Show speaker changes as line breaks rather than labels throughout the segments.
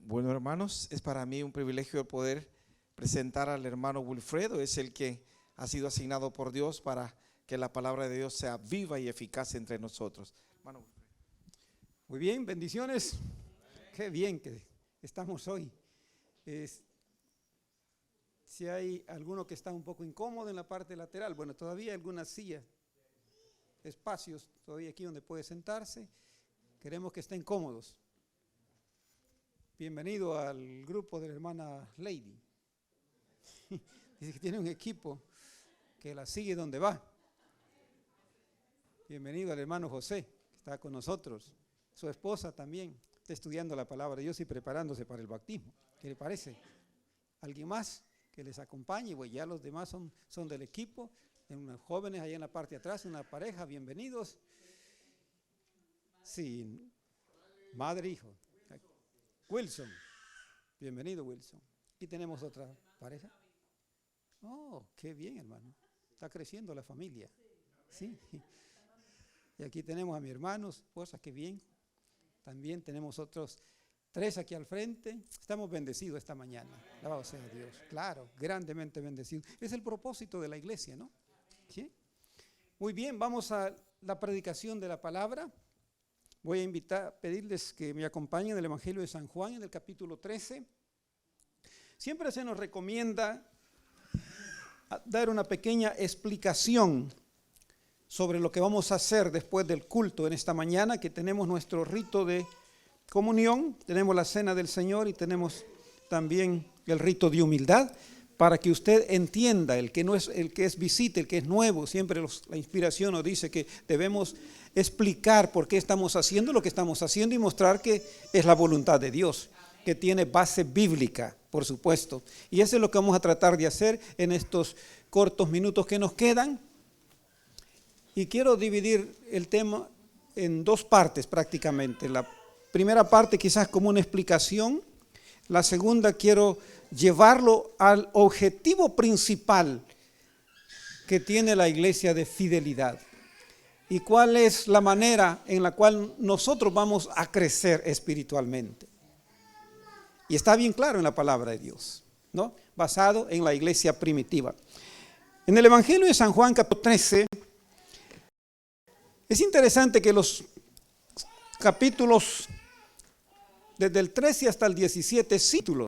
Bueno, hermanos, es para mí un privilegio poder presentar al hermano Wilfredo. Es el que ha sido asignado por Dios para que la palabra de Dios sea viva y eficaz entre nosotros. Hermano Wilfredo.
Muy bien, bendiciones. Qué bien que estamos hoy. Si hay alguno que está un poco incómodo en la parte lateral, bueno, todavía hay algunas sillas, espacios todavía aquí donde puede sentarse. Queremos que estén cómodos. Bienvenido al grupo de la hermana Lady. Dice que tiene un equipo que la sigue donde va. Bienvenido al hermano José, que está con nosotros. Su esposa también está estudiando la palabra de Dios y preparándose para el bautismo. ¿Qué le parece? ¿Alguien más que les acompañe? Pues ya los demás son del equipo. Hay unos jóvenes allá en la parte de atrás, una pareja, bienvenidos. Sí, madre e hijo. Wilson, bienvenido Wilson. Aquí tenemos otra pareja. Oh, qué bien, hermano. Está creciendo la familia. Sí. Y aquí tenemos a mi hermano, esposa, qué bien. También tenemos otros 3 aquí al frente. Estamos bendecidos esta mañana. Alabado sea Dios. Claro, grandemente bendecidos. Es el propósito de la iglesia, ¿no? ¿Sí? Muy bien, vamos a la predicación de la palabra. Voy a pedirles que me acompañen en el Evangelio de San Juan, en el capítulo 13. Siempre se nos recomienda dar una pequeña explicación sobre lo que vamos a hacer después del culto en esta mañana, que tenemos nuestro rito de comunión, tenemos la cena del Señor y tenemos también el rito de humildad, para que usted entienda, el que es visita, el que es nuevo. Siempre la inspiración nos dice que debemos explicar por qué estamos haciendo lo que estamos haciendo y mostrar que es la voluntad de Dios, que tiene base bíblica, por supuesto. Y eso es lo que vamos a tratar de hacer en estos cortos minutos que nos quedan. Y quiero dividir el tema en 2 partes prácticamente. La primera parte quizás como una explicación. La segunda quiero llevarlo al objetivo principal que tiene la iglesia de fidelidad. ¿Y cuál es la manera en la cual nosotros vamos a crecer espiritualmente? Y está bien claro en la palabra de Dios, ¿no? Basado en la iglesia primitiva. En el Evangelio de San Juan, capítulo 13, es interesante que los capítulos desde el 13 hasta el 17 títulos,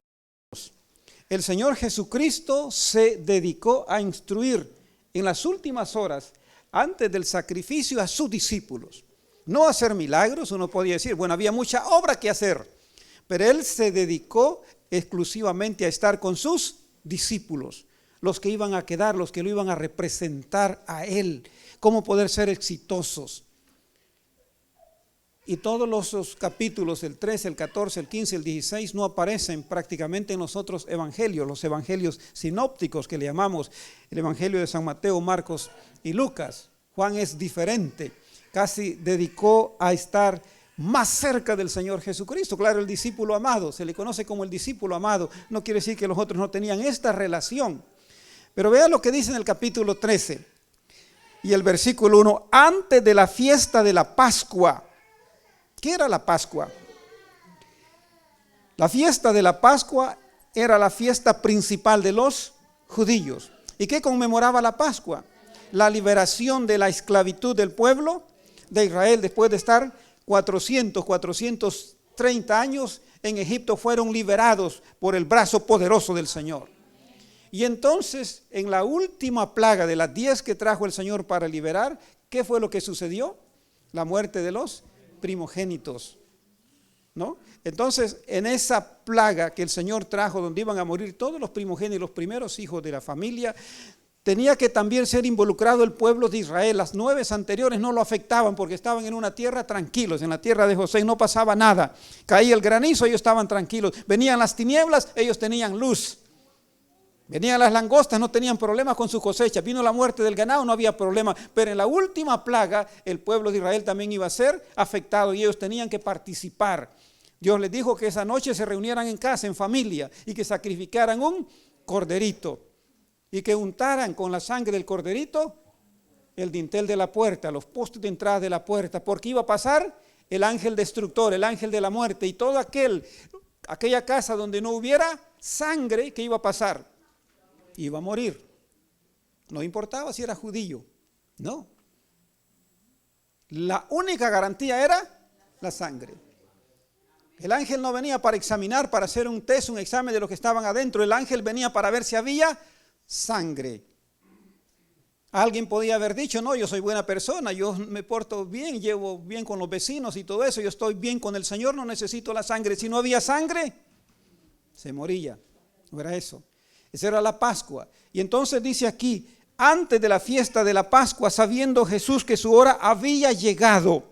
el Señor Jesucristo se dedicó a instruir en las últimas horas antes del sacrificio a sus discípulos. No a hacer milagros, uno podía decir, bueno, había mucha obra que hacer, pero Él se dedicó exclusivamente a estar con sus discípulos, los que iban a quedar, los que lo iban a representar a Él, cómo poder ser exitosos. Y todos los capítulos, el 13, el 14, el 15, el 16, no aparecen prácticamente en los otros evangelios, los evangelios sinópticos que le llamamos, el evangelio de San Mateo, Marcos y Lucas. Juan es diferente, casi dedicó a estar más cerca del Señor Jesucristo. Claro, el discípulo amado, se le conoce como el discípulo amado, no quiere decir que los otros no tenían esta relación. Pero vea lo que dice en el capítulo 13 y el versículo 1, antes de la fiesta de la Pascua. ¿Qué era la Pascua? La fiesta de la Pascua era la fiesta principal de los judíos. ¿Y qué conmemoraba la Pascua? La liberación de la esclavitud del pueblo de Israel. Después de estar 430 años en Egipto, fueron liberados por el brazo poderoso del Señor. Y entonces, en la última plaga de las 10 que trajo el Señor para liberar, ¿qué fue lo que sucedió? La muerte de los primogénitos, ¿no? Entonces, en esa plaga que el Señor trajo, donde iban a morir todos los primogénitos, los primeros hijos de la familia, tenía que también ser involucrado el pueblo de Israel. Las 9 anteriores no lo afectaban porque estaban en una tierra tranquilos, en la tierra de José, y no pasaba nada. Caía el granizo, ellos estaban tranquilos. Venían las tinieblas, ellos tenían luz. Venían las langostas, no tenían problemas con su cosecha. Vino la muerte del ganado, no había problema. Pero en la última plaga, el pueblo de Israel también iba a ser afectado y ellos tenían que participar. Dios les dijo que esa noche se reunieran en casa, en familia, y que sacrificaran un corderito. Y que untaran con la sangre del corderito el dintel de la puerta, los postes de entrada de la puerta. Porque iba a pasar el ángel destructor, el ángel de la muerte, y todo aquel aquella casa donde no hubiera sangre, ¿qué iba a pasar? Iba a morir. No importaba si era judío, no. La única garantía era la sangre. El ángel no venía para examinar, para hacer un test, un examen de lo que estaban adentro. El ángel venía para ver si había sangre. Alguien podía haber dicho, no, yo soy buena persona, yo me porto bien, llevo bien con los vecinos y todo eso, yo estoy bien con el Señor, no necesito la sangre. Si no había sangre, se moría. No era eso. Esa era la Pascua. Y entonces dice aquí, antes de la fiesta de la Pascua, sabiendo Jesús que su hora había llegado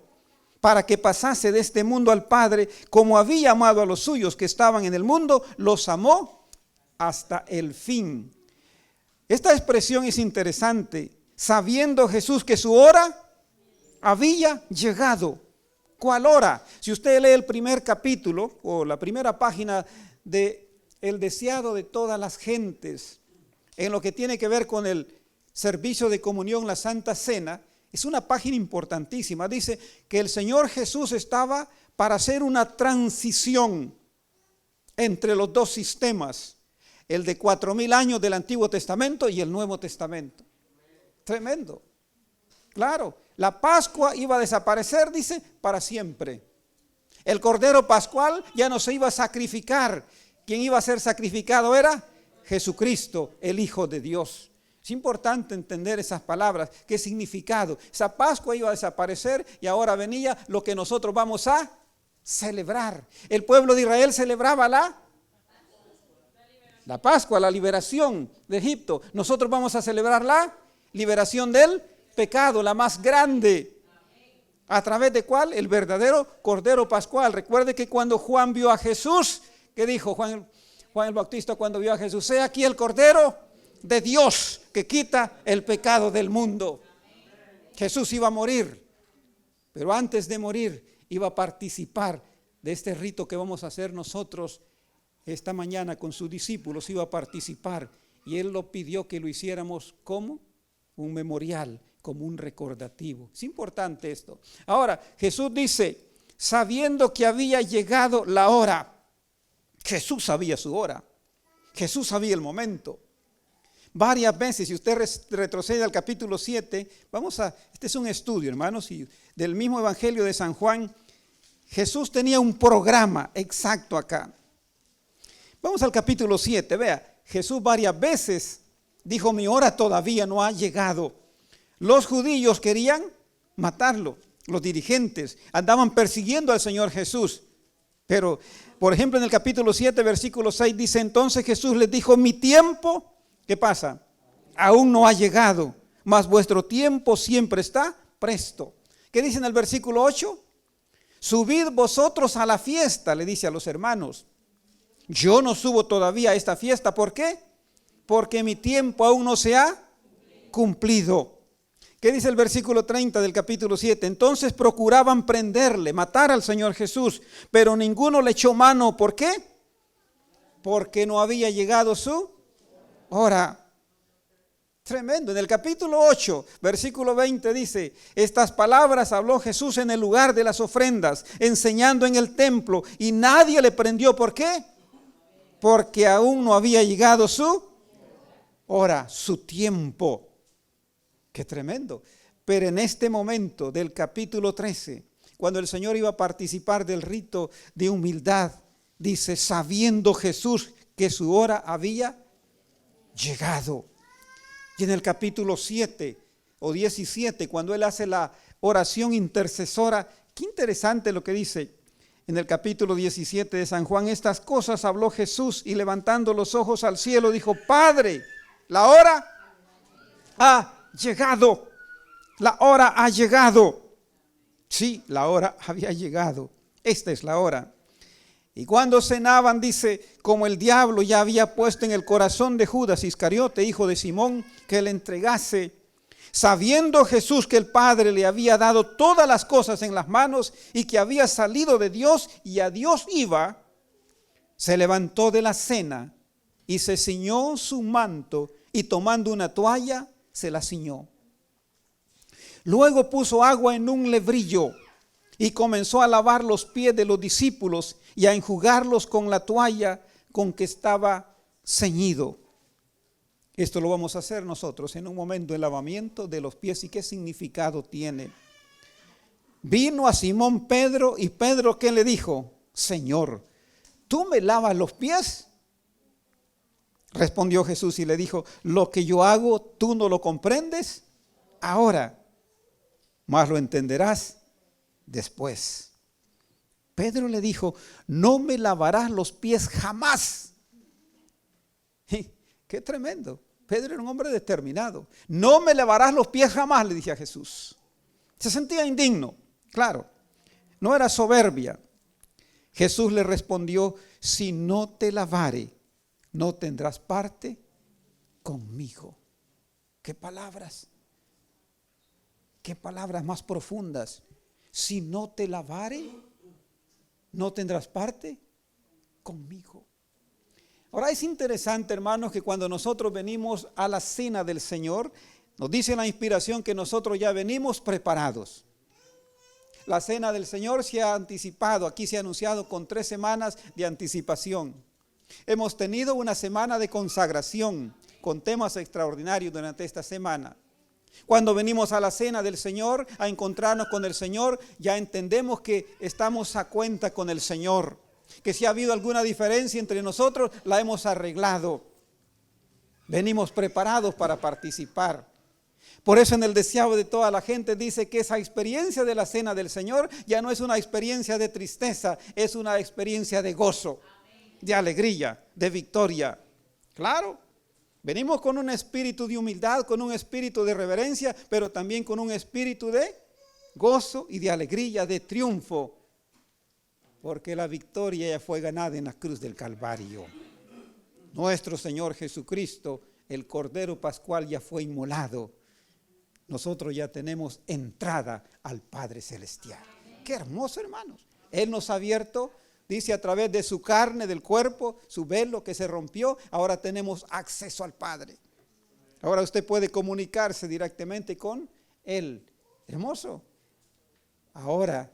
para que pasase de este mundo al Padre, como había amado a los suyos que estaban en el mundo, los amó hasta el fin. Esta expresión es interesante, sabiendo Jesús que su hora había llegado. ¿Cuál hora? Si usted lee el primer capítulo o la primera página de El deseado de todas las gentes, en lo que tiene que ver con el servicio de comunión, la Santa Cena, es una página importantísima. Dice que el Señor Jesús estaba para hacer una transición entre los dos sistemas, el de 4000 años del Antiguo Testamento y el Nuevo Testamento. Tremendo. Claro, la Pascua iba a desaparecer, dice, para siempre. El Cordero Pascual ya no se iba a sacrificar. Quien iba a ser sacrificado era Jesucristo, el Hijo de Dios. Es importante entender esas palabras, qué significado. Esa Pascua iba a desaparecer y ahora venía lo que nosotros vamos a celebrar. El pueblo de Israel celebraba la Pascua, la liberación de Egipto. Nosotros vamos a celebrar la liberación del pecado, la más grande. ¿A través de cuál? El verdadero Cordero Pascual. Recuerde que cuando Juan vio a Jesús, ¿qué dijo Juan el Bautista cuando vio a Jesús? He aquí el Cordero de Dios que quita el pecado del mundo. Jesús iba a morir, pero antes de morir iba a participar de este rito que vamos a hacer nosotros esta mañana con sus discípulos. Iba a participar y Él lo pidió que lo hiciéramos como un memorial, como un recordativo. Es importante esto. Ahora, Jesús dice, sabiendo que había llegado la hora. Jesús sabía su hora. Jesús sabía el momento. Varias veces, si usted retrocede al capítulo 7, este es un estudio, hermanos, y del mismo Evangelio de San Juan, Jesús tenía un programa exacto acá. Vamos al capítulo 7, vea, Jesús varias veces dijo, mi hora todavía no ha llegado. Los judíos querían matarlo, los dirigentes andaban persiguiendo al Señor Jesús. Pero, por ejemplo, en el capítulo 7, versículo 6, dice, entonces Jesús les dijo, mi tiempo, ¿qué pasa? Aún no ha llegado, mas vuestro tiempo siempre está presto. ¿Qué dice en el versículo 8? Subid vosotros a la fiesta, le dice a los hermanos. Yo no subo todavía a esta fiesta, ¿por qué? Porque mi tiempo aún no se ha cumplido. ¿Qué dice el versículo 30 del capítulo 7? Entonces procuraban prenderle, matar al Señor Jesús, pero ninguno le echó mano. ¿Por qué? Porque no había llegado su hora. Tremendo. En el capítulo 8, versículo 20 dice, estas palabras habló Jesús en el lugar de las ofrendas, enseñando en el templo, y nadie le prendió. ¿Por qué? Porque aún no había llegado su hora, su tiempo. Qué tremendo. Pero en este momento del capítulo 13, cuando el Señor iba a participar del rito de humildad, dice, sabiendo Jesús que su hora había llegado. Y en el capítulo 7 o 17, cuando Él hace la oración intercesora, qué interesante lo que dice en el capítulo 17 de San Juan. Estas cosas habló Jesús y levantando los ojos al cielo dijo, Padre, la hora ha llegado. La hora ha llegado. Sí, la hora había llegado. Esta es la hora. Y cuando cenaban, dice, como el diablo ya había puesto en el corazón de Judas Iscariote, hijo de Simón, que le entregase, sabiendo Jesús que el Padre le había dado todas las cosas en las manos y que había salido de Dios y a Dios iba, se levantó de la cena y se ciñó su manto y tomando una toalla se la ciñó. Luego puso agua en un lebrillo y comenzó a lavar los pies de los discípulos y a enjugarlos con la toalla con que estaba ceñido. Esto lo vamos a hacer nosotros en un momento, el lavamiento de los pies. ¿Y qué significado tiene? Vino a Simón Pedro, y Pedro, ¿qué le dijo? Señor, ¿tú me lavas los pies? Respondió Jesús y le dijo, lo que yo hago, ¿tú no lo comprendes ahora? Mas lo entenderás después. Pedro le dijo, no me lavarás los pies jamás. Qué tremendo. Pedro era un hombre determinado. No me lavarás los pies jamás, le dije a Jesús. Se sentía indigno, claro. No era soberbia. Jesús le respondió, si no te lavare, no tendrás parte conmigo. ¿Qué palabras? ¿Qué palabras más profundas? Si no te lavare, no tendrás parte conmigo. Ahora es interesante, hermanos, que cuando nosotros venimos a la cena del Señor, nos dice la inspiración que nosotros ya venimos preparados. La cena del Señor se ha anticipado, aquí se ha anunciado con 3 semanas de anticipación. Hemos tenido una semana de consagración con temas extraordinarios durante esta semana. Cuando venimos a la cena del Señor, a encontrarnos con el Señor, ya entendemos que estamos a cuenta con el Señor. Que si ha habido alguna diferencia entre nosotros, la hemos arreglado. Venimos preparados para participar. Por eso en el deseado de toda la gente dice que esa experiencia de la cena del Señor ya no es una experiencia de tristeza, es una experiencia de gozo, de alegría, de victoria. Claro, venimos con un espíritu de humildad, con un espíritu de reverencia, pero también con un espíritu de gozo y de alegría, de triunfo. Porque la victoria ya fue ganada en la cruz del Calvario. Nuestro Señor Jesucristo, el Cordero Pascual, ya fue inmolado. Nosotros ya tenemos entrada al Padre Celestial. Qué hermoso, hermanos. Él nos ha abierto, dice, a través de su carne, del cuerpo, su velo que se rompió. Ahora tenemos acceso al Padre. Ahora usted puede comunicarse directamente con Él. Hermoso. Ahora,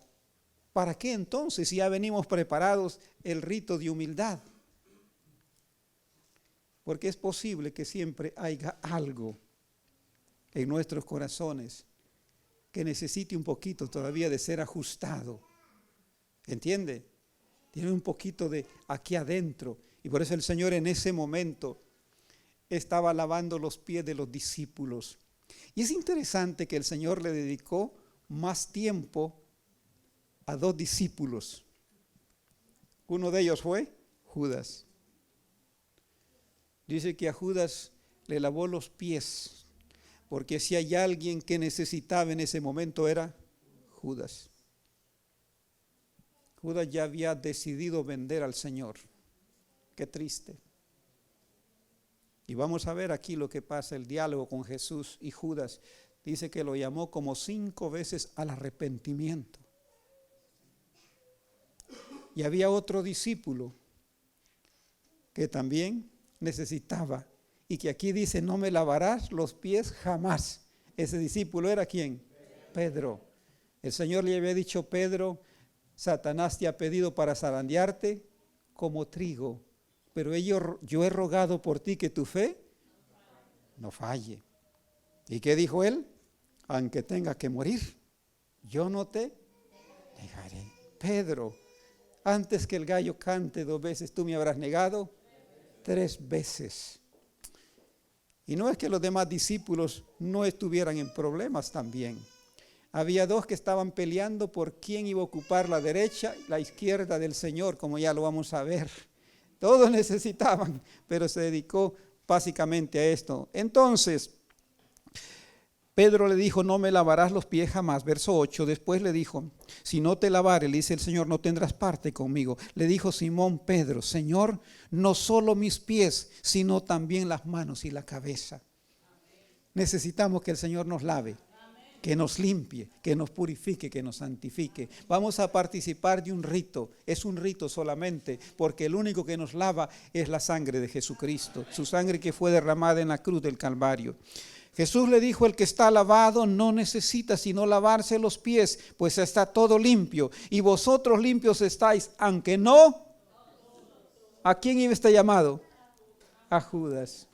¿para qué entonces, si ya venimos preparados, el rito de humildad? Porque es posible que siempre haya algo en nuestros corazones que necesite un poquito todavía de ser ajustado. ¿Entiende? Tiene un poquito de aquí adentro. Y por eso el Señor en ese momento estaba lavando los pies de los discípulos. Y es interesante que el Señor le dedicó más tiempo a 2 discípulos. Uno de ellos fue Judas. Dice que a Judas le lavó los pies, porque si hay alguien que necesitaba en ese momento era Judas. Judas ya había decidido vender al Señor. Qué triste. Y vamos a ver aquí lo que pasa, el diálogo con Jesús y Judas. Dice que lo llamó como 5 veces al arrepentimiento. Y había otro discípulo que también necesitaba, y que aquí dice, no me lavarás los pies jamás. Ese discípulo era ¿quién? Pedro. El Señor le había dicho, Pedro, Satanás te ha pedido para zarandearte como trigo, pero yo he rogado por ti que tu fe no falle. ¿Y qué dijo él? Aunque tenga que morir, yo no te negaré. Pedro, antes que el gallo cante 2 veces, tú me habrás negado 3 veces. Y no es que los demás discípulos no estuvieran en problemas también. Había 2 que estaban peleando por quién iba a ocupar la derecha y la izquierda del Señor, como ya lo vamos a ver. Todos necesitaban, pero se dedicó básicamente a esto. Entonces, Pedro le dijo, no me lavarás los pies jamás. Verso 8, después le dijo, si no te lavare, le dice el Señor, no tendrás parte conmigo. Le dijo Simón Pedro, Señor, no solo mis pies, sino también las manos y la cabeza. Necesitamos que el Señor nos lave, que nos limpie, que nos purifique, que nos santifique. Vamos a participar de un rito. Es un rito solamente, porque el único que nos lava es la sangre de Jesucristo, su sangre que fue derramada en la cruz del Calvario. Jesús le dijo, el que está lavado no necesita sino lavarse los pies, pues está todo limpio. Y vosotros limpios estáis, aunque no. ¿A quién iba este llamado? A Judas.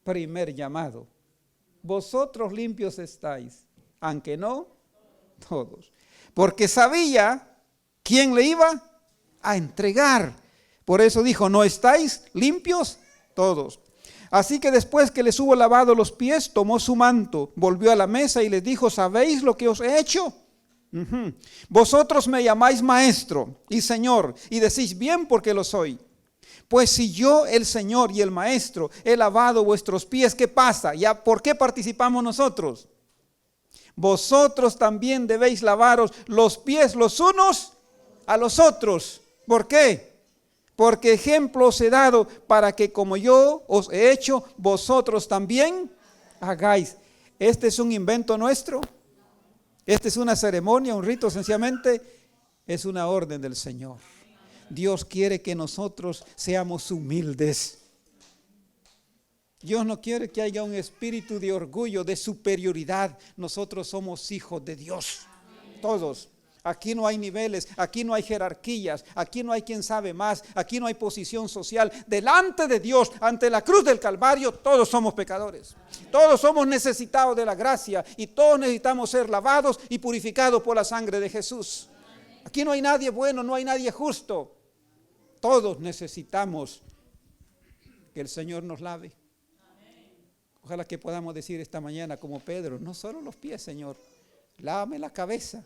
Primer llamado. Vosotros limpios estáis, aunque no todos. Porque sabía quién le iba a entregar. Por eso dijo, ¿no estáis limpios todos? Así que después que les hubo lavado los pies, tomó su manto, volvió a la mesa y les dijo, ¿sabéis lo que os he hecho? Vosotros me llamáis maestro y señor, y decís bien porque lo soy. Pues si yo, el Señor y el Maestro, he lavado vuestros pies, ¿qué pasa? ¿Ya por qué participamos nosotros? Vosotros también debéis lavaros los pies los unos a los otros. ¿Por qué? Porque ejemplo os he dado para que como yo os he hecho, vosotros también hagáis. ¿Este es un invento nuestro? ¿Esta es una ceremonia, un rito? Sencillamente es una orden del Señor. Dios quiere que nosotros seamos humildes. Dios no quiere que haya un espíritu de orgullo, de superioridad. Nosotros somos hijos de Dios, todos. Aquí no hay niveles, aquí no hay jerarquías, aquí no hay quien sabe más, aquí no hay posición social. Delante de Dios, ante la cruz del Calvario, todos somos pecadores. Todos somos necesitados de la gracia y todos necesitamos ser lavados y purificados por la sangre de Jesús. Aquí no hay nadie bueno, no hay nadie justo. Todos necesitamos que el Señor nos lave. Ojalá que podamos decir esta mañana como Pedro, no solo los pies, Señor, lávame la cabeza.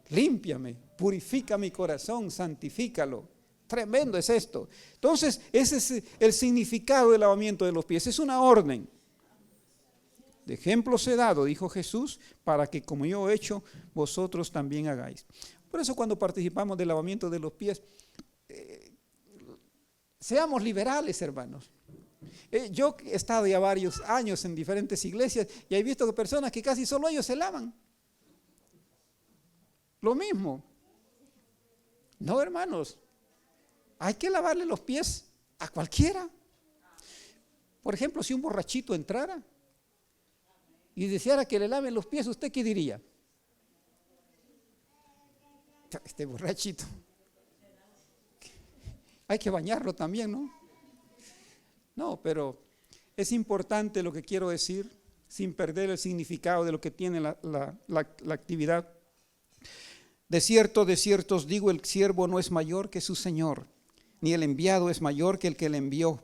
Límpiame, purifica mi corazón, santifícalo. Tremendo es esto. Entonces, ese es el significado del lavamiento de los pies. Es una orden. De ejemplo os he dado, dijo Jesús, para que como yo he hecho, vosotros también hagáis. Por eso cuando participamos del lavamiento de los pies, seamos liberales, hermanos. Yo he estado ya varios años en diferentes iglesias y he visto que personas que casi solo ellos se lavan. Lo mismo. No, hermanos, hay que lavarle los pies a cualquiera. Por ejemplo, si un borrachito entrara y deseara que le laven los pies, ¿usted qué diría? Este borrachito, hay que bañarlo también, ¿no? No, pero es importante lo que quiero decir, sin perder el significado de lo que tiene la actividad. De cierto os digo, el siervo no es mayor que su Señor, ni el enviado es mayor que el que le envió.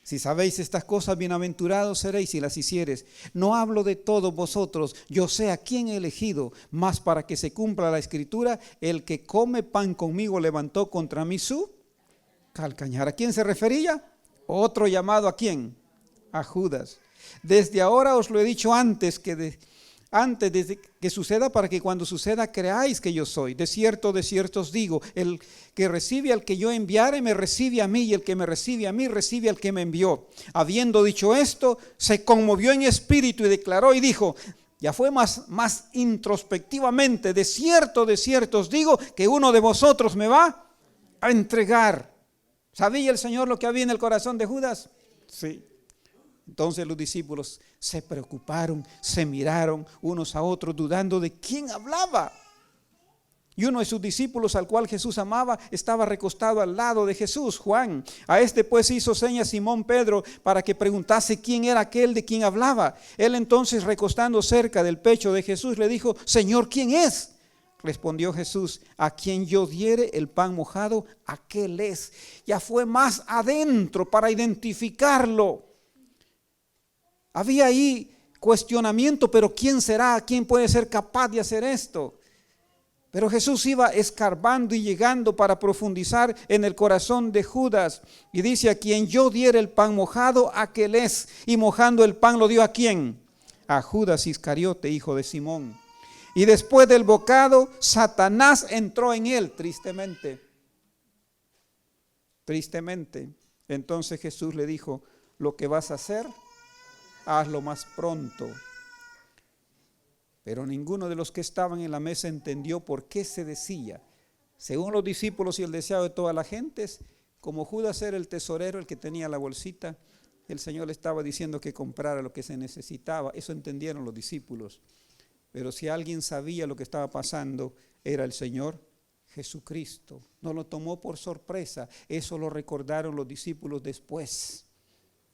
Si sabéis estas cosas, bienaventurados seréis si las hiciereis. No hablo de todos vosotros, yo sé a quién he elegido, mas para que se cumpla la Escritura, el que come pan conmigo levantó contra mí su calcañar. ¿A quién se refería? Otro llamado, ¿a quién? A Judas. Desde ahora os lo he dicho antes de que suceda, para que cuando suceda creáis que yo soy. De cierto os digo, el que recibe al que yo enviare me recibe a mí, y el que me recibe a mí recibe al que me envió. Habiendo dicho esto, se conmovió en espíritu y declaró y dijo, ya fue más introspectivamente, de cierto os digo que uno de vosotros me va a entregar. ¿Sabía el Señor lo que había en el corazón de Judas? Sí. Entonces los discípulos se preocuparon, se miraron unos a otros dudando de quién hablaba. Y uno de sus discípulos, al cual Jesús amaba, estaba recostado al lado de Jesús, Juan. A este pues hizo señas Simón Pedro para que preguntase quién era aquel de quien hablaba. Él entonces, recostando cerca del pecho de Jesús, le dijo, Señor, ¿quién es? Respondió Jesús, a quien yo diere el pan mojado, aquel es. Ya fue más adentro para identificarlo. Había ahí cuestionamiento, pero ¿quién será? ¿Quién puede ser capaz de hacer esto? Pero Jesús iba escarbando y llegando para profundizar en el corazón de Judas. Y dice, a quien yo diere el pan mojado, aquel es. Y mojando el pan lo dio ¿a quién? A Judas Iscariote, hijo de Simón. Y después del bocado, Satanás entró en él, tristemente. Tristemente. Entonces Jesús le dijo, lo que vas a hacer, hazlo más pronto. Pero ninguno de los que estaban en la mesa entendió por qué se decía. Según los discípulos y el deseo de toda la gente, como Judas era el tesorero, el que tenía la bolsita, el Señor le estaba diciendo que comprara lo que se necesitaba. Eso entendieron los discípulos. Pero si alguien sabía lo que estaba pasando, era el Señor Jesucristo. No lo tomó por sorpresa. Eso lo recordaron los discípulos después.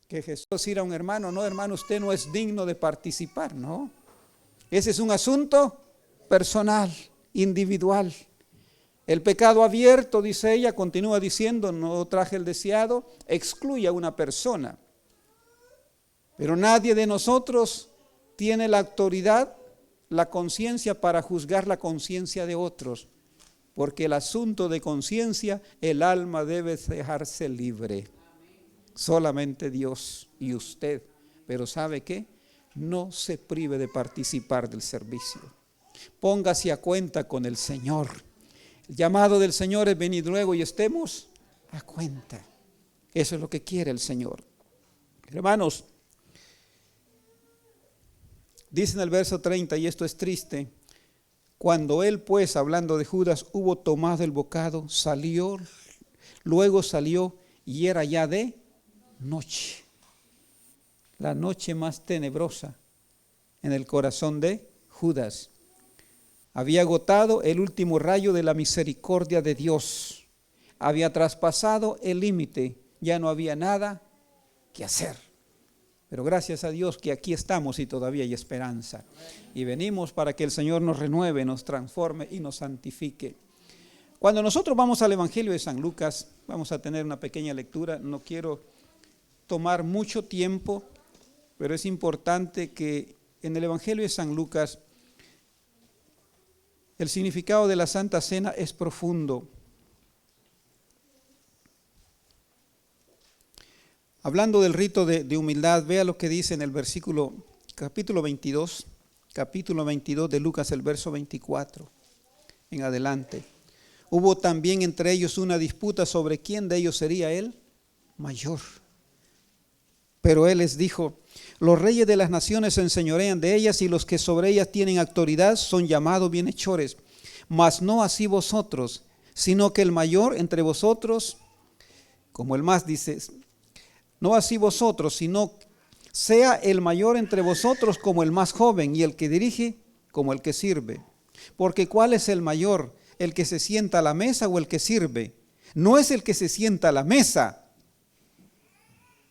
Que Jesús decía a un hermano, no hermano, usted no es digno de participar, no. Ese es un asunto personal, individual. El pecado abierto, dice ella, continúa diciendo, no traje el deseado, excluye a una persona. Pero nadie de nosotros tiene la autoridad, la conciencia para juzgar la conciencia de otros. Porque el asunto de conciencia, el alma debe dejarse libre. Solamente Dios y usted. Pero ¿sabe qué? No se prive de participar del servicio. Póngase a cuenta con el Señor. El llamado del Señor es venir luego y estemos a cuenta. Eso es lo que quiere el Señor. Hermanos, dice en el verso 30, y esto es triste, cuando él pues, hablando de Judas, hubo tomado el bocado, luego salió y era ya de noche. La noche más tenebrosa en el corazón de Judas. Había agotado el último rayo de la misericordia de Dios. Había traspasado el límite. Ya no había nada que hacer. Pero gracias a Dios que aquí estamos y todavía hay esperanza. Y venimos para que el Señor nos renueve, nos transforme y nos santifique. Cuando nosotros vamos al Evangelio de San Lucas, vamos a tener una pequeña lectura. No quiero tomar mucho tiempo, pero es importante que en el Evangelio de San Lucas el significado de la Santa Cena es profundo. Hablando del rito de humildad, vea lo que dice en el capítulo 22 de Lucas, el verso 24 en adelante. Hubo también entre ellos una disputa sobre quién de ellos sería el mayor. Pero él les dijo, los reyes de las naciones se enseñorean de ellas y los que sobre ellas tienen autoridad son llamados bienhechores. Mas no así vosotros, sino que el mayor entre vosotros, como el más dice, no así vosotros, sino sea el mayor entre vosotros como el más joven y el que dirige como el que sirve. Porque ¿cuál es el mayor? ¿El que se sienta a la mesa o el que sirve? No es el que se sienta a la mesa,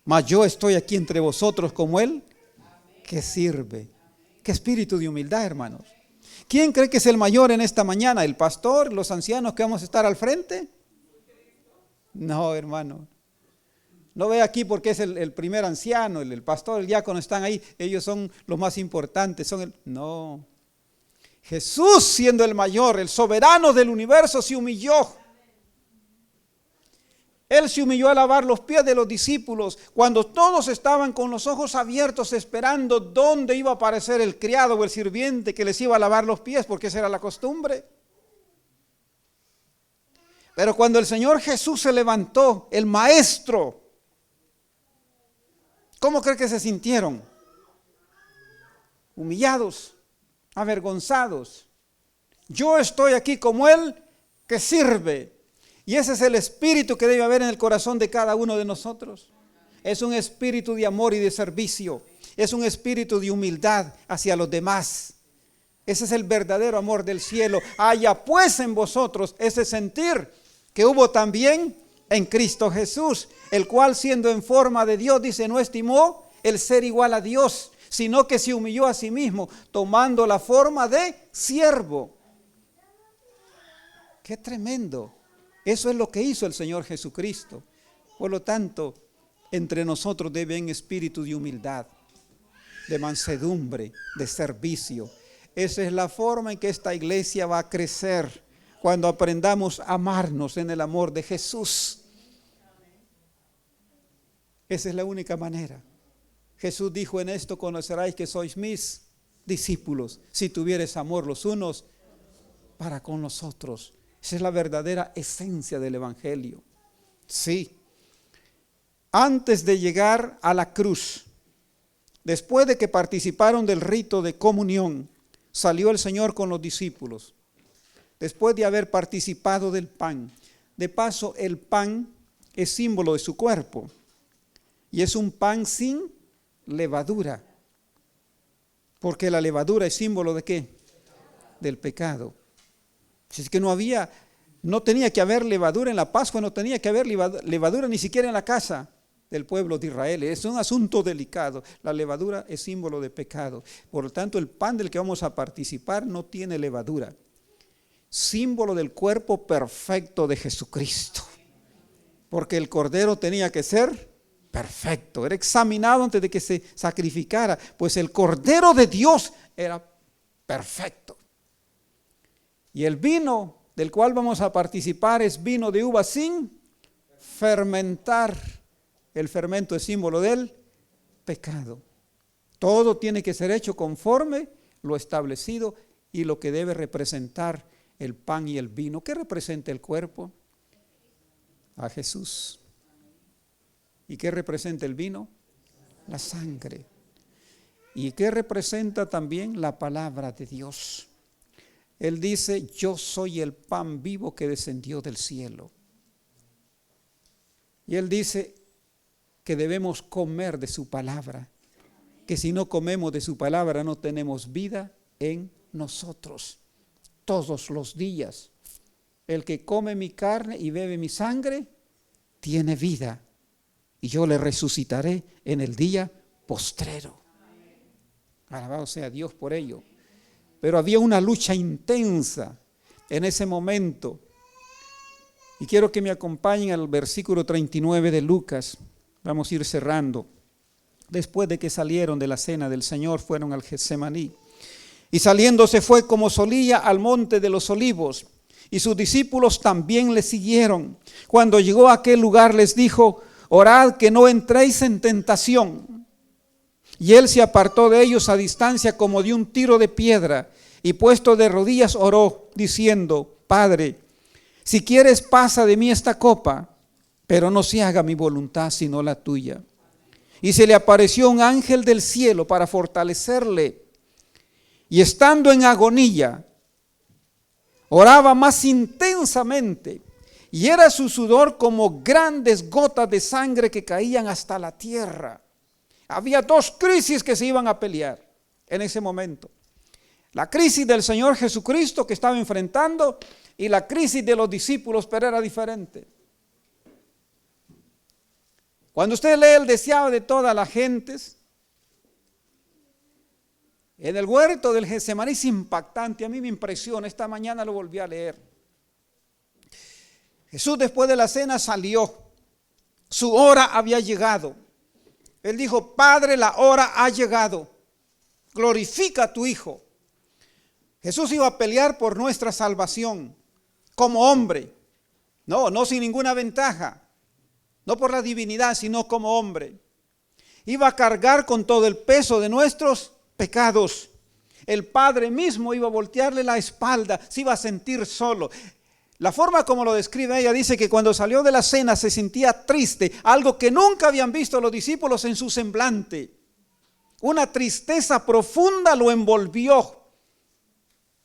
mas yo estoy aquí entre vosotros como el que sirve. Qué espíritu de humildad, hermanos. ¿Quién cree que es el mayor en esta mañana? ¿El pastor? ¿Los ancianos que vamos a estar al frente? No, hermano. No ve aquí porque es el primer anciano, el pastor, el diácono están ahí. Ellos son los más importantes. No. Jesús, siendo el mayor, el soberano del universo, se humilló. Él se humilló a lavar los pies de los discípulos cuando todos estaban con los ojos abiertos esperando dónde iba a aparecer el criado o el sirviente que les iba a lavar los pies, porque esa era la costumbre. Pero cuando el Señor Jesús se levantó, el maestro, ¿cómo cree que se sintieron? Humillados, avergonzados. Yo estoy aquí como el que sirve. Y ese es el espíritu que debe haber en el corazón de cada uno de nosotros. Es un espíritu de amor y de servicio. Es un espíritu de humildad hacia los demás. Ese es el verdadero amor del cielo. Haya pues en vosotros ese sentir que hubo también en Cristo Jesús, el cual siendo en forma de Dios, dice, no estimó el ser igual a Dios, sino que se humilló a sí mismo, tomando la forma de siervo. ¡Qué tremendo! Eso es lo que hizo el Señor Jesucristo. Por lo tanto, entre nosotros debe haber espíritu de humildad, de mansedumbre, de servicio. Esa es la forma en que esta iglesia va a crecer cuando aprendamos a amarnos en el amor de Jesús. Esa es la única manera. Jesús dijo, en esto conoceráis que sois mis discípulos, si tuvieres amor los unos para con los otros. Esa es la verdadera esencia del Evangelio. Sí. Antes de llegar a la cruz, después de que participaron del rito de comunión, salió el Señor con los discípulos. Después de haber participado del pan. De paso, el pan es símbolo de su cuerpo. Y es un pan sin levadura. Porque la levadura es símbolo ¿de qué? Del pecado. Si es que no tenía que haber levadura en la Pascua, no tenía que haber levadura ni siquiera en la casa del pueblo de Israel. Es un asunto delicado. La levadura es símbolo de pecado. Por lo tanto, el pan del que vamos a participar no tiene levadura. Símbolo del cuerpo perfecto de Jesucristo. Porque el cordero tenía que ser perfecto. Era examinado antes de que se sacrificara. Pues el cordero de Dios era perfecto. Y el vino del cual vamos a participar es vino de uva sin fermentar. El fermento es símbolo del pecado. Todo tiene que ser hecho conforme lo establecido y lo que debe representar el pan y el vino. ¿Qué representa el cuerpo? A Jesús. ¿Y qué representa el vino? La sangre. ¿Y qué representa también la palabra de Dios? Él dice, yo soy el pan vivo que descendió del cielo. Y Él dice que debemos comer de su palabra, que si no comemos de su palabra no tenemos vida en nosotros. Todos los días, el que come mi carne y bebe mi sangre, tiene vida, y yo le resucitaré en el día postrero. Alabado sea Dios por ello. Pero había una lucha intensa en ese momento. Y quiero que me acompañen al versículo 39 de Lucas. Vamos a ir cerrando. Después de que salieron de la cena del Señor, fueron al Getsemaní. Y saliendo se fue como solía al monte de los olivos. Y sus discípulos también le siguieron. Cuando llegó a aquel lugar les dijo, orad que no entréis en tentación. Y él se apartó de ellos a distancia como de un tiro de piedra, y puesto de rodillas oró, diciendo, Padre, si quieres pasa de mí esta copa, pero no se haga mi voluntad sino la tuya. Y se le apareció un ángel del cielo para fortalecerle, y estando en agonía, oraba más intensamente, y era su sudor como grandes gotas de sangre que caían hasta la tierra. Había dos crisis que se iban a pelear en ese momento. La crisis del Señor Jesucristo que estaba enfrentando y la crisis de los discípulos, pero era diferente. Cuando usted lee el deseado de todas las gentes, en el huerto del Getsemaní es impactante, a mí me impresiona, esta mañana lo volví a leer. Jesús después de la cena salió, su hora había llegado. Él dijo, Padre, la hora ha llegado, glorifica a tu Hijo. Jesús iba a pelear por nuestra salvación como hombre, no sin ninguna ventaja, no por la divinidad, sino como hombre. Iba a cargar con todo el peso de nuestros pecados. El Padre mismo iba a voltearle la espalda, se iba a sentir solo. La forma como lo describe ella dice que cuando salió de la cena se sentía triste, algo que nunca habían visto los discípulos en su semblante. Una tristeza profunda lo envolvió.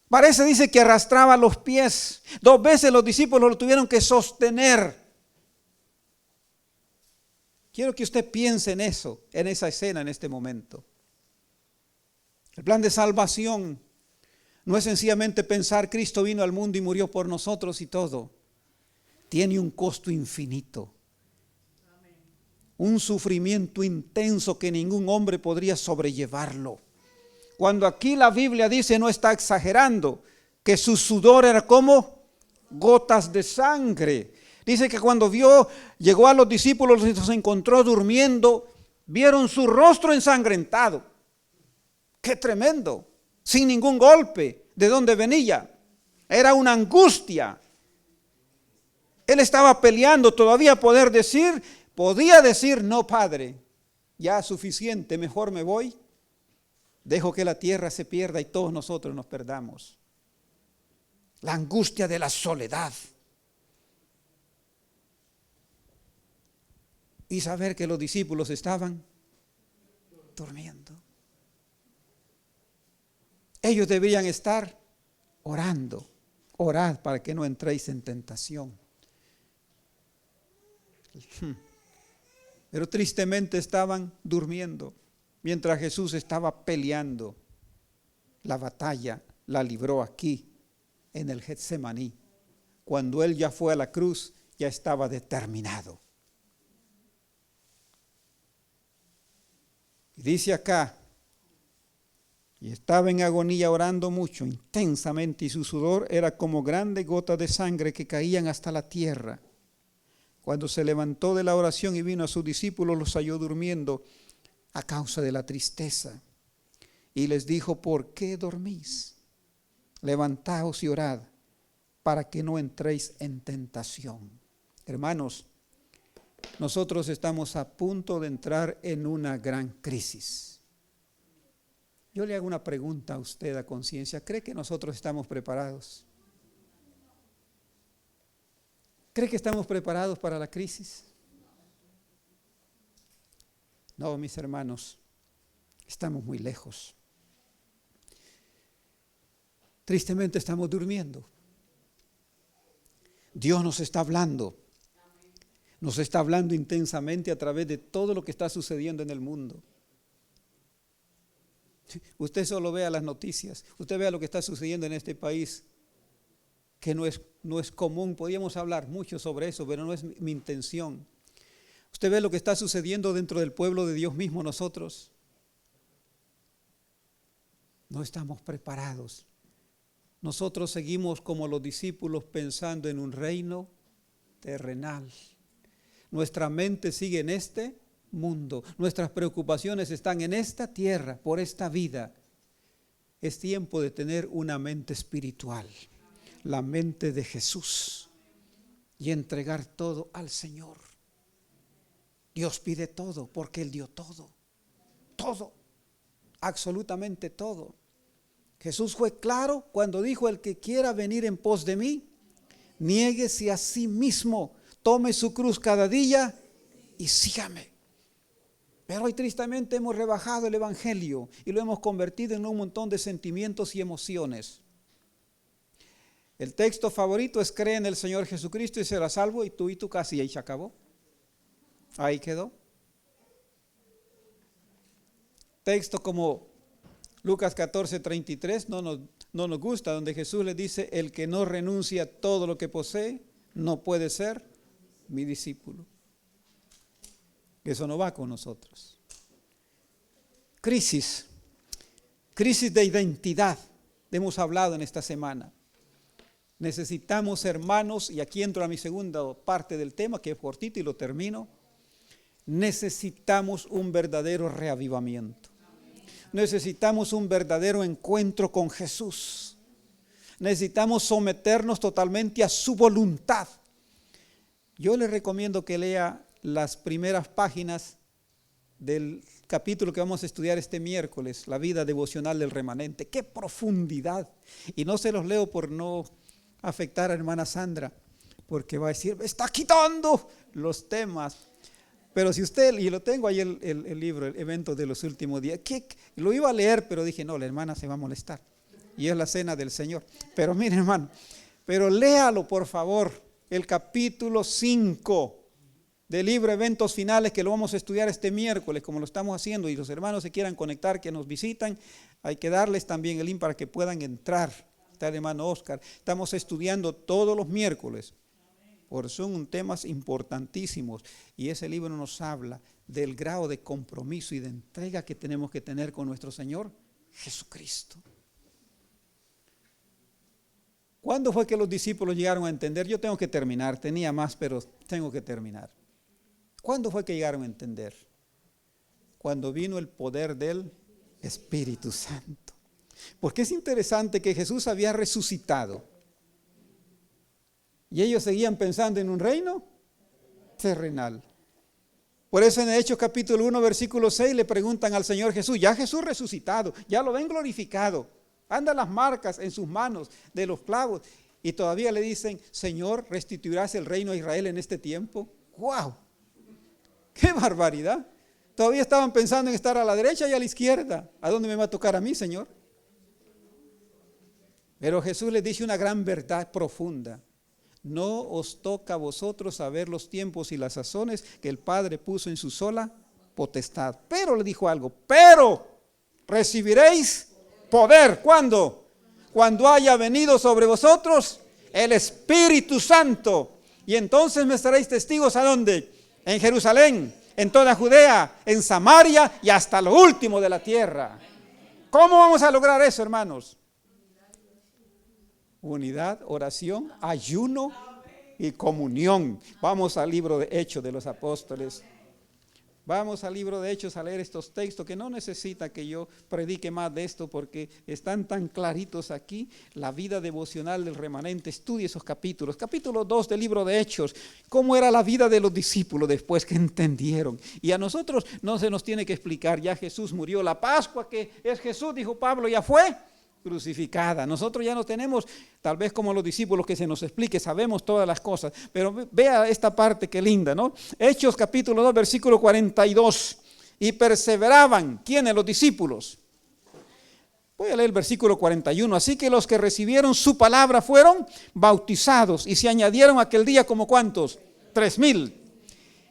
Parece, dice, que arrastraba los pies. 2 veces los discípulos lo tuvieron que sostener. Quiero que usted piense en eso, en esa escena, en este momento. El plan de salvación no es sencillamente pensar Cristo vino al mundo y murió por nosotros y todo. Tiene un costo infinito. Un sufrimiento intenso que ningún hombre podría sobrellevarlo. Cuando aquí la Biblia dice, no está exagerando, que su sudor era como gotas de sangre. Dice que cuando llegó a los discípulos y los encontró durmiendo, vieron su rostro ensangrentado. ¡Qué tremendo! Sin ningún golpe. ¿De dónde venía? Era una angustia. Él estaba peleando, todavía podía decir, no, Padre, ya suficiente, mejor me voy. Dejo que la tierra se pierda y todos nosotros nos perdamos. La angustia de la soledad. Y saber que los discípulos estaban durmiendo. Ellos deberían estar orando. Orad para que no entréis en tentación. Pero tristemente estaban durmiendo, mientras Jesús estaba peleando. La batalla la libró aquí, en el Getsemaní. Cuando Él ya fue a la cruz, ya estaba determinado. Y dice acá, y estaba en agonía orando mucho, intensamente, y su sudor era como grandes gotas de sangre que caían hasta la tierra. Cuando se levantó de la oración y vino a sus discípulos, los halló durmiendo a causa de la tristeza. Y les dijo, ¿por qué dormís? Levantaos y orad, para que no entréis en tentación. Hermanos, nosotros estamos a punto de entrar en una gran crisis. Yo le hago una pregunta a usted a conciencia. ¿Cree que nosotros estamos preparados? ¿Cree que estamos preparados para la crisis? No, mis hermanos, estamos muy lejos. Tristemente estamos durmiendo. Dios nos está hablando. Nos está hablando intensamente a través de todo lo que está sucediendo en el mundo. Usted solo vea las noticias, usted vea lo que está sucediendo en este país, que no es común. Podríamos hablar mucho sobre eso, pero no es mi intención. Usted ve lo que está sucediendo dentro del pueblo de Dios mismo. Nosotros no estamos preparados. Nosotros seguimos como los discípulos pensando en un reino terrenal. Nuestra mente sigue en este mundo. Nuestras preocupaciones están en esta tierra, por esta vida. Es tiempo de tener una mente espiritual, la mente de Jesús, y entregar todo al Señor. Dios pide todo porque Él dio todo. Todo, absolutamente todo. Jesús fue claro cuando dijo, el que quiera venir en pos de mí, niéguese a sí mismo, tome su cruz cada día y sígame. Pero hoy tristemente hemos rebajado el evangelio y lo hemos convertido en un montón de sentimientos y emociones. El texto favorito es cree en el Señor Jesucristo y serás salvo, y tú y tu casa, y ahí se acabó. Ahí quedó. Texto como Lucas 14:33 no nos gusta, donde Jesús le dice, el que no renuncia a todo lo que posee no puede ser mi discípulo. Eso no va con nosotros. Crisis de identidad, hemos hablado en esta semana. Necesitamos, hermanos, y aquí entro a mi segunda parte del tema, que es cortito y lo termino. Necesitamos un verdadero reavivamiento. Necesitamos un verdadero encuentro con Jesús. Necesitamos someternos totalmente a su voluntad. Yo le recomiendo que lea las primeras páginas del capítulo que vamos a estudiar este miércoles, la vida devocional del remanente. ¡Qué profundidad! Y no se los leo por no afectar a hermana Sandra, porque va a decir, me está quitando los temas. Pero si usted, y lo tengo ahí el libro, el evento de los últimos días, que lo iba a leer, pero dije, no, la hermana se va a molestar. Y es la cena del Señor. Pero mire, hermano, pero léalo por favor, el capítulo 5 del libro Eventos Finales, que lo vamos a estudiar este miércoles, como lo estamos haciendo, y los hermanos se quieran conectar, que nos visitan, hay que darles también el link para que puedan entrar. Está el hermano Oscar. Estamos estudiando todos los miércoles. Por son temas importantísimos, y ese libro nos habla del grado de compromiso y de entrega que tenemos que tener con nuestro Señor Jesucristo. ¿Cuándo fue que los discípulos llegaron a entender? Yo tengo que terminar, tenía más, pero tengo que terminar. ¿Cuándo fue que llegaron a entender? Cuando vino el poder del Espíritu Santo. Porque es interesante que Jesús había resucitado. Y ellos seguían pensando en un reino terrenal. Por eso en Hechos capítulo 1, versículo 6 le preguntan al Señor Jesús, ya Jesús resucitado, ya lo ven glorificado, andan las marcas en sus manos de los clavos, y todavía le dicen, Señor, ¿restituirás el reino a Israel en este tiempo? ¡Wow! ¡Qué barbaridad! Todavía estaban pensando en estar a la derecha y a la izquierda. ¿A dónde me va a tocar a mí, Señor? Pero Jesús les dice una gran verdad profunda. no os toca a vosotros saber los tiempos y las sazones que el Padre puso en su sola potestad. Pero le dijo algo, pero recibiréis poder. ¿Cuándo? Cuando haya venido sobre vosotros el Espíritu Santo. Y entonces me seréis testigos, ¿a dónde? En Jerusalén, en toda Judea, en Samaria y hasta lo último de la tierra. ¿Cómo vamos a lograr eso, hermanos? Unidad, oración, ayuno y comunión. Vamos al libro de Hechos de los Apóstoles. Vamos al libro de Hechos a leer estos textos que no necesita que yo predique más de esto porque están tan claritos aquí. La vida devocional del remanente, estudie esos capítulos. Capítulo 2 del libro de Hechos, cómo era la vida de los discípulos después que entendieron. Y a nosotros no se nos tiene que explicar, ya Jesús murió. La Pascua que es Jesús, dijo Pablo, ya fue crucificada. Nosotros ya no tenemos, tal vez como los discípulos, que se nos explique, sabemos todas las cosas, pero vea esta parte que linda, ¿no? Hechos capítulo 2, versículo 42. Y perseveraban, ¿quiénes? Los discípulos. Voy a leer el versículo 41. Así que los que recibieron su palabra fueron bautizados y se añadieron aquel día como ¿cuántos? 3,000.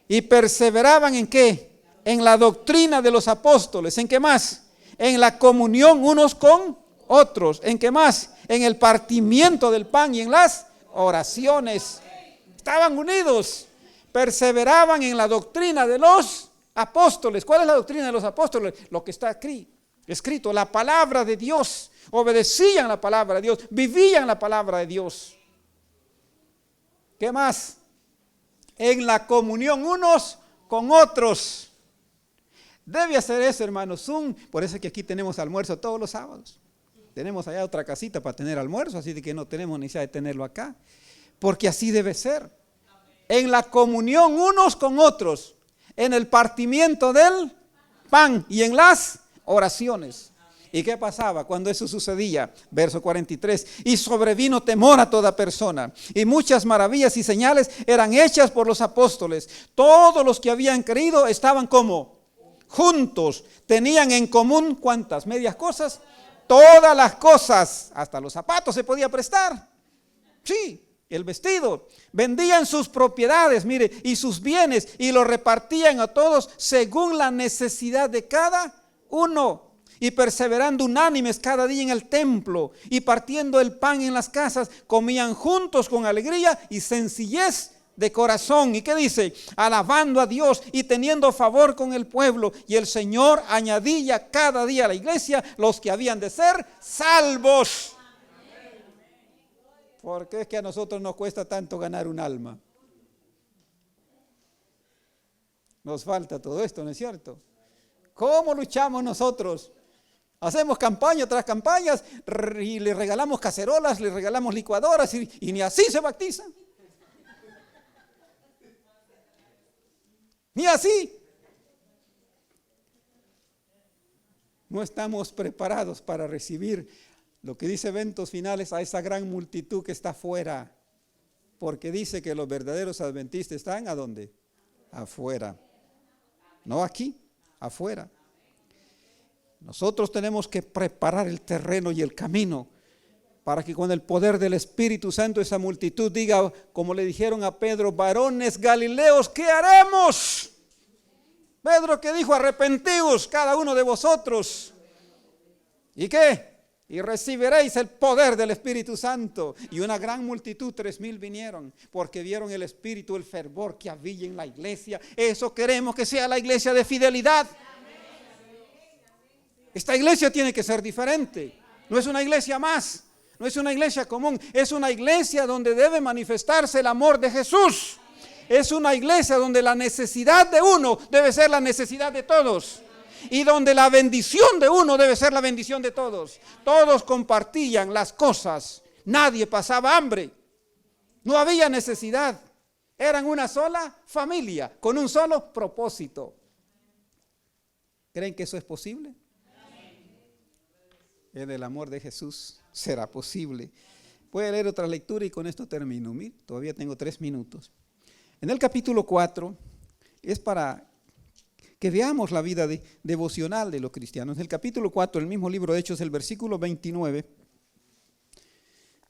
Y perseveraban ¿en qué? En la doctrina de los apóstoles. ¿En qué más? En la comunión unos con otros. ¿En qué más? En el partimiento del pan y en las oraciones. Estaban unidos. Perseveraban en la doctrina de los apóstoles. ¿Cuál es la doctrina de los apóstoles? Lo que está aquí escrito, la palabra de Dios. Obedecían la palabra de Dios, vivían la palabra de Dios. ¿Qué más? En la comunión unos con otros. Debe hacer eso, hermanos. Por eso es que aquí tenemos almuerzo todos los sábados. Tenemos allá otra casita para tener almuerzo, así de que no tenemos necesidad de tenerlo acá. Porque así debe ser. En la comunión unos con otros, en el partimiento del pan y en las oraciones. ¿Y qué pasaba cuando eso sucedía? Verso 43. Y sobrevino temor a toda persona, y muchas maravillas y señales eran hechas por los apóstoles. Todos los que habían creído estaban como juntos, tenían en común ¿cuántas? Medias cosas. Todas las cosas, hasta los zapatos se podía prestar. Sí, el vestido. Vendían sus propiedades, mire, y sus bienes, y los repartían a todos según la necesidad de cada uno. Y perseverando unánimes cada día en el templo, y partiendo el pan en las casas, comían juntos con alegría y sencillez de corazón. ¿Y qué dice? Alabando a Dios y teniendo favor con el pueblo. Y el Señor añadía cada día a la iglesia los que habían de ser salvos. Porque es que a nosotros nos cuesta tanto ganar un alma. Nos falta todo esto, ¿no es cierto? ¿Cómo luchamos nosotros? Hacemos campaña tras campañas y le regalamos cacerolas, le regalamos licuadoras y ni así se bautizan. Ni así. No estamos preparados para recibir lo que dice eventos finales a esa gran multitud que está afuera. Porque dice que los verdaderos adventistas están ¿a dónde? Afuera. No aquí, afuera. Nosotros tenemos que preparar el terreno y el camino para que con el poder del Espíritu Santo esa multitud diga, como le dijeron a Pedro, varones galileos, ¿qué haremos? Pedro que dijo, arrepentíos cada uno de vosotros. ¿Y qué? Y recibiréis el poder del Espíritu Santo. Y una gran multitud, 3,000 vinieron, porque vieron el Espíritu, el fervor que había en la iglesia. Eso queremos que sea la iglesia de fidelidad. Esta iglesia tiene que ser diferente. No es una iglesia más. No es una iglesia común, es una iglesia donde debe manifestarse el amor de Jesús. Es una iglesia donde la necesidad de uno debe ser la necesidad de todos. Y donde la bendición de uno debe ser la bendición de todos. Todos compartían las cosas. Nadie pasaba hambre. No había necesidad. Eran una sola familia, con un solo propósito. ¿Creen que eso es posible? En el amor de Jesús será posible. Voy a leer otra lectura y con esto termino. Todavía tengo 3 minutos. En el capítulo 4 es para que veamos la vida devocional de los cristianos. En el capítulo 4, el mismo libro de Hechos, el versículo 29,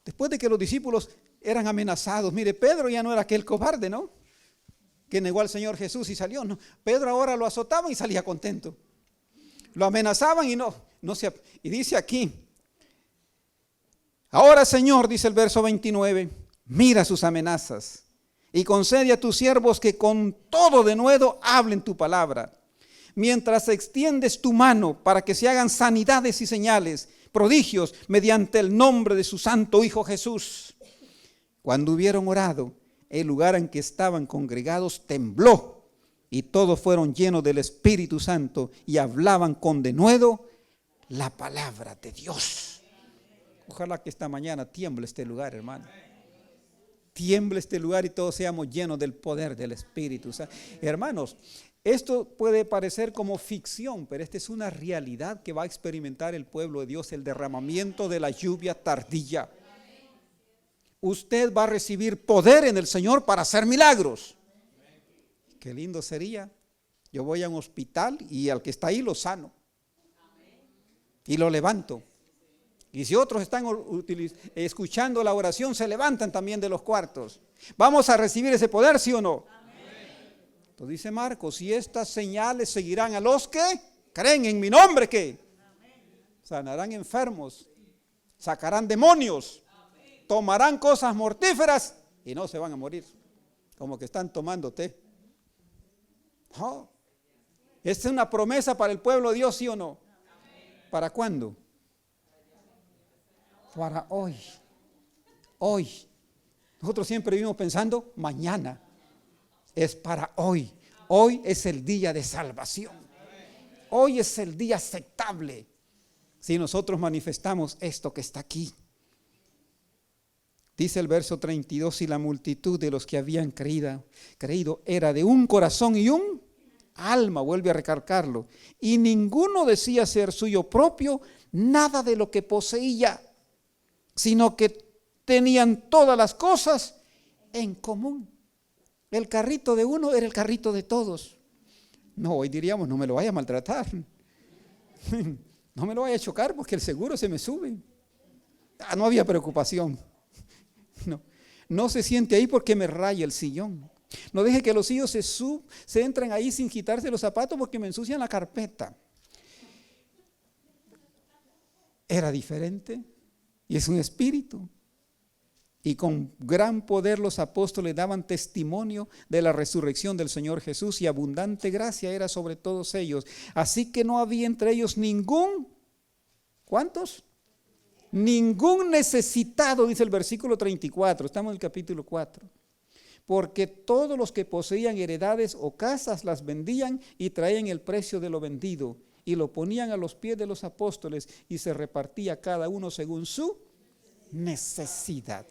después de que los discípulos eran amenazados. Mire, Pedro ya no era aquel cobarde, ¿no? Que negó al Señor Jesús y salió. No, Pedro ahora lo azotaban y salía contento. Lo amenazaban y y dice aquí, ahora Señor, dice el verso 29, mira sus amenazas y concede a tus siervos que con todo denuedo hablen tu palabra, mientras extiendes tu mano para que se hagan sanidades y señales, prodigios, mediante el nombre de su santo Hijo Jesús. Cuando hubieron orado, el lugar en que estaban congregados tembló y todos fueron llenos del Espíritu Santo y hablaban con denuedo la palabra de Dios. Ojalá que esta mañana tiemble este lugar, hermano. Tiemble este lugar y todos seamos llenos del poder del Espíritu Santo. Hermanos, esto puede parecer como ficción, pero esta es una realidad que va a experimentar el pueblo de Dios, el derramamiento de la lluvia tardía. Usted va a recibir poder en el Señor para hacer milagros. Qué lindo sería. Yo voy a un hospital y al que está ahí lo sano y lo levanto. Y si otros están escuchando la oración, se levantan también de los cuartos. ¿Vamos a recibir ese poder, sí o no? Entonces dice Marcos, y estas señales seguirán a los que creen en mi nombre, ¿qué? Sanarán enfermos, sacarán demonios, tomarán cosas mortíferas y no se van a morir, como que están tomando té. Oh, ¿esta es una promesa para el pueblo de Dios, sí o no? ¿Para cuándo? Para hoy. Hoy. Nosotros siempre vivimos pensando mañana. Es para hoy. Hoy es el día de salvación. Hoy es el día aceptable. Si nosotros manifestamos esto que está aquí. Dice el verso 32, y la multitud de los que habían creído era de un corazón y un alma, vuelve a recalcarlo. Y ninguno decía ser suyo propio nada de lo que poseía, sino que tenían todas las cosas en común. El carrito de uno era el carrito de todos. No, hoy diríamos, no me lo vaya a maltratar. No me lo vaya a chocar porque el seguro se me sube. No había preocupación. No se siente ahí porque me raya el sillón. No deje que los hijos se entren ahí sin quitarse los zapatos porque me ensucian la carpeta. Era diferente y es un espíritu. Y con gran poder los apóstoles daban testimonio de la resurrección del Señor Jesús y abundante gracia era sobre todos ellos. Así que no había entre ellos ¿cuántos? Ningún necesitado, dice el versículo 34, estamos en el capítulo 4. Porque todos los que poseían heredades o casas las vendían y traían el precio de lo vendido y lo ponían a los pies de los apóstoles y se repartía cada uno según su necesidad.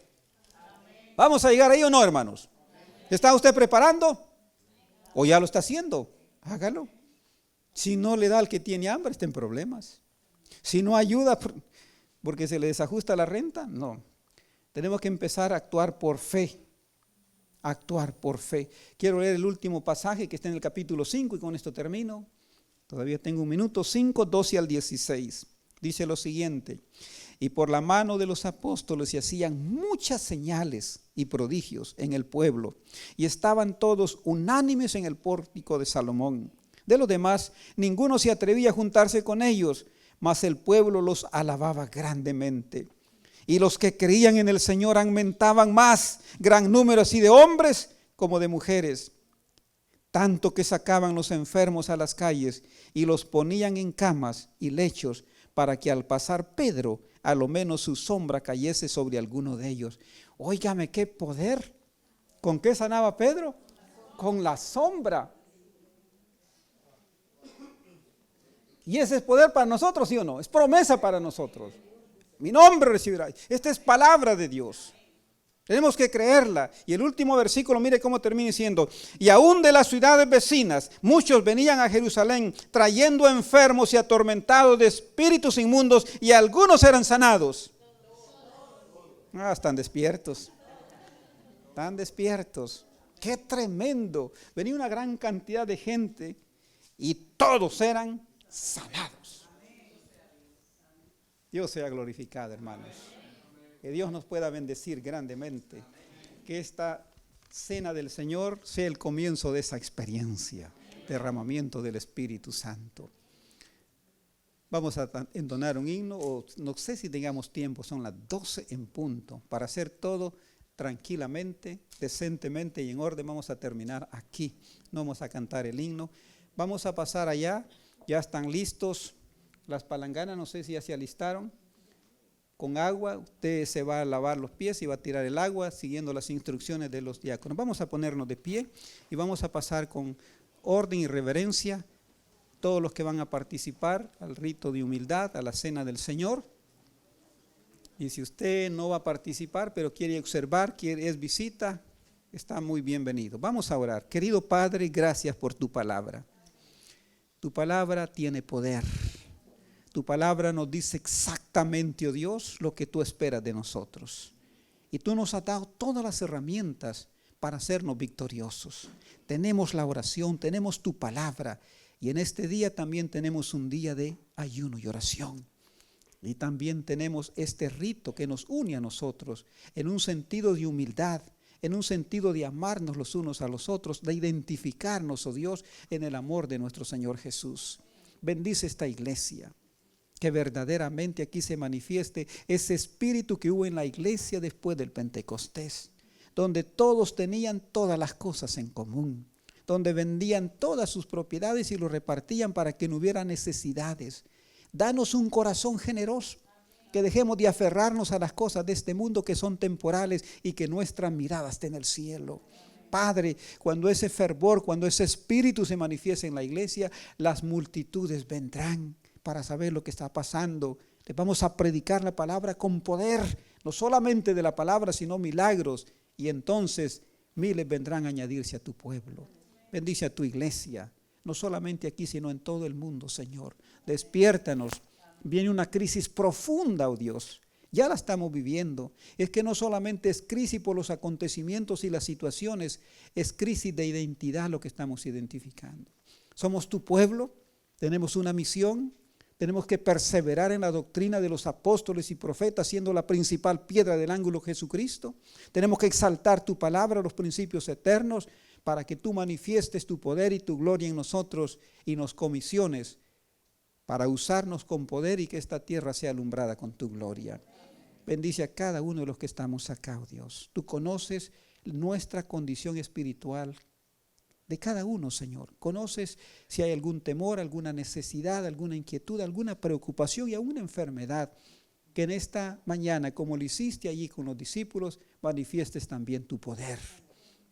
¿Vamos a llegar ahí o no, hermanos? ¿Está usted preparando? ¿O ya lo está haciendo? Hágalo. Si no le da al que tiene hambre, está en problemas. Si no ayuda porque se le desajusta la renta, no. Tenemos que empezar a actuar por fe. Actuar por fe. Quiero leer el último pasaje que está en el capítulo 5 y con esto termino. Todavía tengo un minuto. 5, 12 al 16. Dice lo siguiente. Y por la mano de los apóstoles se hacían muchas señales y prodigios en el pueblo. Y estaban todos unánimes en el pórtico de Salomón. De los demás, ninguno se atrevía a juntarse con ellos, mas el pueblo los alababa grandemente. Y los que creían en el Señor aumentaban más, gran número así de hombres como de mujeres. Tanto que sacaban los enfermos a las calles y los ponían en camas y lechos para que al pasar Pedro, a lo menos su sombra cayese sobre alguno de ellos. Óigame, qué poder. ¿Con qué sanaba Pedro? Con la sombra. Y ese es poder para nosotros, ¿sí o no? Es promesa para nosotros. Mi nombre recibirá. Esta es palabra de Dios. Tenemos que creerla. Y el último versículo, mire cómo termina diciendo: y aún de las ciudades vecinas, muchos venían a Jerusalén trayendo enfermos y atormentados de espíritus inmundos, y algunos eran sanados. Están despiertos. Están despiertos. Qué tremendo. Venía una gran cantidad de gente y todos eran sanados. Dios sea glorificado, hermanos. Que Dios nos pueda bendecir grandemente. Que esta cena del Señor sea el comienzo de esa experiencia, derramamiento del Espíritu Santo. Vamos a entonar un himno, o no sé si tengamos tiempo, son las 12 en punto, para hacer todo tranquilamente, decentemente y en orden. Vamos a terminar aquí, no vamos a cantar el himno. Vamos a pasar allá, ya están listos las palanganas, no sé si ya se alistaron, con agua. Usted se va a lavar los pies y va a tirar el agua siguiendo las instrucciones de los diáconos. Vamos a ponernos de pie y vamos a pasar con orden y reverencia todos los que van a participar al rito de humildad, a la cena del Señor. Y si usted no va a participar, pero quiere observar, es visita, está muy bienvenido. Vamos a orar. Querido Padre, gracias por tu palabra. Tu palabra tiene poder. Tu palabra nos dice exactamente, oh Dios, lo que tú esperas de nosotros. Y tú nos has dado todas las herramientas para hacernos victoriosos. Tenemos la oración, tenemos tu palabra. Y en este día también tenemos un día de ayuno y oración. Y también tenemos este rito que nos une a nosotros en un sentido de humildad, en un sentido de amarnos los unos a los otros, de identificarnos, oh Dios, en el amor de nuestro Señor Jesús. Bendice esta iglesia, que verdaderamente aquí se manifieste ese espíritu que hubo en la iglesia después del Pentecostés, donde todos tenían todas las cosas en común, donde vendían todas sus propiedades y lo repartían para que no hubiera necesidades. Danos un corazón generoso, que dejemos de aferrarnos a las cosas de este mundo que son temporales y que nuestra mirada esté en el cielo. Padre, cuando ese fervor, cuando ese espíritu se manifieste en la iglesia, las multitudes vendrán para saber lo que está pasando. Les vamos a predicar la palabra con poder, no solamente de la palabra, sino milagros. Y entonces miles vendrán a añadirse a tu pueblo. Bendice a tu iglesia, no solamente aquí, sino en todo el mundo, Señor. Despiértanos. Viene una crisis profunda, oh Dios. Ya la estamos viviendo. Es que no solamente es crisis por los acontecimientos y las situaciones, es crisis de identidad lo que estamos identificando. Somos tu pueblo, tenemos una misión, tenemos que perseverar en la doctrina de los apóstoles y profetas, siendo la principal piedra del ángulo Jesucristo. Tenemos que exaltar tu palabra, los principios eternos, para que tú manifiestes tu poder y tu gloria en nosotros y nos comisiones para usarnos con poder y que esta tierra sea alumbrada con tu gloria. Bendice a cada uno de los que estamos acá, oh Dios. Tú conoces nuestra condición espiritual de cada uno, Señor. Conoces si hay algún temor, alguna necesidad, alguna inquietud, alguna preocupación y alguna enfermedad. Que en esta mañana, como lo hiciste allí con los discípulos, manifiestes también tu poder.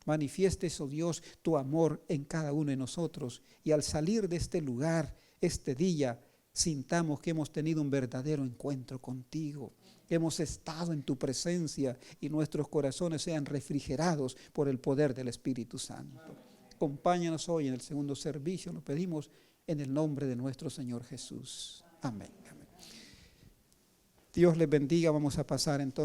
Manifiestes, oh Dios, tu amor en cada uno de nosotros. Y al salir de este lugar, este día, sintamos que hemos tenido un verdadero encuentro contigo. Hemos estado en tu presencia y nuestros corazones sean refrigerados por el poder del Espíritu Santo. Acompáñanos hoy en el segundo servicio, lo pedimos en el nombre de nuestro Señor Jesús. Amén. Amén. Dios les bendiga. Vamos a pasar entonces.